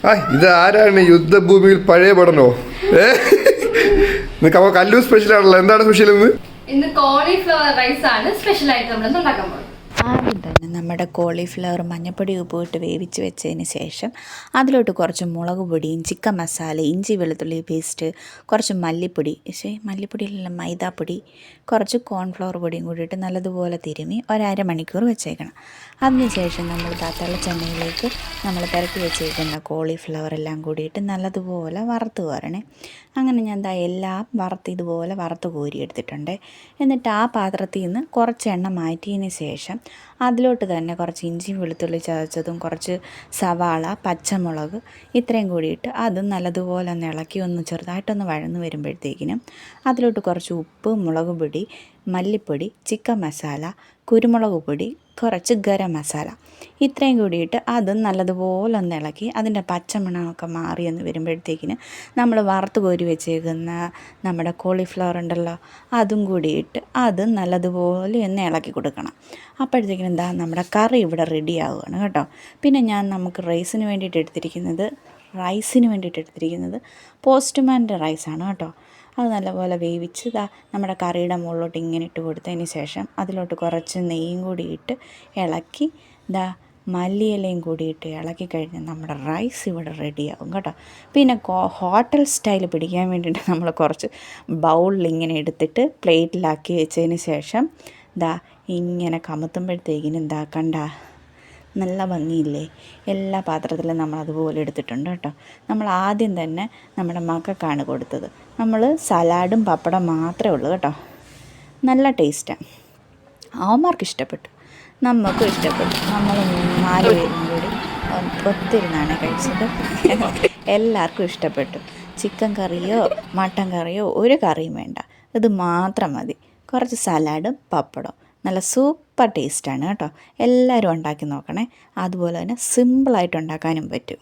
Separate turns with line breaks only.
ആ ഇത് ആരാണ് യുദ്ധഭൂമിയിൽ പഴയ പടനോ? കല്ലു സ്പെഷ്യൽ ആണല്ലോ. എന്താണ് സ്പെഷ്യൽ ഇന്ന്?
ഇന്ന് കോളിഫ്ലവർ റൈസ് ആണ് സ്പെഷ്യൽ ആയിട്ട് നമ്മൾ ഉണ്ടാക്കാൻ പോകുന്നത്.
ആദ്യം തന്നെ നമ്മുടെ കോളിഫ്ലവർ മഞ്ഞപ്പൊടി ഉപ്പിട്ട് വേവിച്ച് വെച്ചതിന് ശേഷം അതിലോട്ട് കുറച്ച് മുളക് പൊടിയും ചിക്കൻ മസാല, ഇഞ്ചി വെളുത്തുള്ളി പേസ്റ്റ്, കുറച്ച് മല്ലിപ്പൊടിയിലുള്ള മൈദാപ്പൊടി, കുറച്ച് കോൺഫ്ലവർ പൊടിയും കൂടിയിട്ട് നല്ലതുപോലെ തിരുമ്മി ഒരമണിക്കൂർ വെച്ചേക്കണം. അതിനുശേഷം നമ്മൾ തിളച്ചെണ്ണയിലേക്ക് നമ്മൾ തിരക്കി വെച്ചേക്കുന്ന കോളിഫ്ലവർ എല്ലാം കൂടിയിട്ട് നല്ലതുപോലെ വറുത്ത് കോരണേ. അങ്ങനെ ഞാൻ എല്ലാം ഇതുപോലെ വറുത്ത് കോരിയെടുത്തിട്ടുണ്ട്. എന്നിട്ട് ആ പാത്രത്തിൽ നിന്ന് കുറച്ച് എണ്ണ മാറ്റിയതിന് ശേഷം അതിലോട്ട് തന്നെ കുറച്ച് ഇഞ്ചി വെളുത്തുള്ളി ചതച്ചതും, കുറച്ച് സവാള, പച്ചമുളക് ഇത്രയും കൂടിയിട്ട് അതും നല്ലതുപോലെ ഒന്ന് ഇളക്കി ചെറുതായിട്ടൊന്ന് വഴന്ന് വരുമ്പോഴത്തേക്കിനും അതിലോട്ട് കുറച്ച് ഉപ്പ്, മുളക് പൊടി, മല്ലിപ്പൊടി, ചിക്കൻ മസാല, കുരുമുളക് പൊടി, കുറച്ച് ഗരം മസാല ഇത്രയും കൂടിയിട്ട് അതും നല്ലതുപോലെ ഒന്ന് ഇളക്കി അതിൻ്റെ പച്ചമണമൊക്കെ മാറിയെന്ന് വരുമ്പോഴത്തേക്കിന് നമ്മൾ വറുത്ത് കോരി വെച്ചേക്കുന്ന നമ്മുടെ കോളിഫ്ലവർ ഉണ്ടല്ലോ അതും കൂടിയിട്ട് അതും നല്ലതുപോലെ ഒന്ന് ഇളക്കി കൊടുക്കണം. അപ്പോഴത്തേക്കിനും നമ്മുടെ കറി ഇവിടെ റെഡി ആവുകയാണ് കേട്ടോ. പിന്നെ നമുക്ക് റൈസിന് വേണ്ടിയിട്ട് എടുത്തിരിക്കുന്നത് പോസ്റ്റ്മാൻ്റെ റൈസാണ് കേട്ടോ. അത് നല്ലപോലെ വേവിച്ച് നമ്മുടെ കറിയുടെ മുകളിലോട്ട് ഇങ്ങനെ ഇട്ട് കൊടുത്തതിന് ശേഷം അതിലോട്ട് കുറച്ച് നെയ്യും കൂടി ഇട്ട് ഇളക്കി മല്ലിയിലയും കൂടിയിട്ട് ഇളക്കി കഴിഞ്ഞാൽ നമ്മുടെ റൈസ് ഇവിടെ റെഡിയാവും കേട്ടോ. പിന്നെ ഹോട്ടൽ സ്റ്റൈൽ പിടിക്കാൻ വേണ്ടിയിട്ട് നമ്മൾ കുറച്ച് ബൗളിൽ ഇങ്ങനെ എടുത്തിട്ട് പ്ലേറ്റിലാക്കി വെച്ചതിന് ശേഷം ഇങ്ങനെ കമത്തുമ്പോഴത്തേക്കിനും കണ്ട നല്ല ഭംഗിയില്ലേ. എല്ലാ പാത്രത്തിലും നമ്മൾ അതുപോലെ എടുത്തിട്ടുണ്ട് കേട്ടോ. നമ്മൾ ആദ്യം തന്നെ നമ്മുടെ മക്കൾക്കാണ് കൊടുത്തത്. നമ്മൾ സലാഡും പപ്പടം മാത്രമേ ഉള്ളൂ കേട്ടോ. നല്ല ടേസ്റ്റാണ്. അവന്മാർക്ക് ഇഷ്ടപ്പെട്ടു, നമുക്കും ഇഷ്ടപ്പെട്ടു. നമ്മൾ 4 പേരും കൂടി ഒത്തിരുന്നാണ് കഴിച്ചത്. എല്ലാവർക്കും ഇഷ്ടപ്പെട്ടു. ചിക്കൻ കറിയോ മട്ടൻ കറിയോ ഒരു കറിയും വേണ്ട, ഇത് മാത്രം മതി. കുറച്ച് സലാഡും പപ്പടവും നല്ല സൂപ്പർ ടേസ്റ്റാണ് കേട്ടോ. എല്ലാവരും ഉണ്ടാക്കി നോക്കണേ. അതുപോലെ തന്നെ സിമ്പിളായിട്ട് ഉണ്ടാക്കാനും പറ്റും.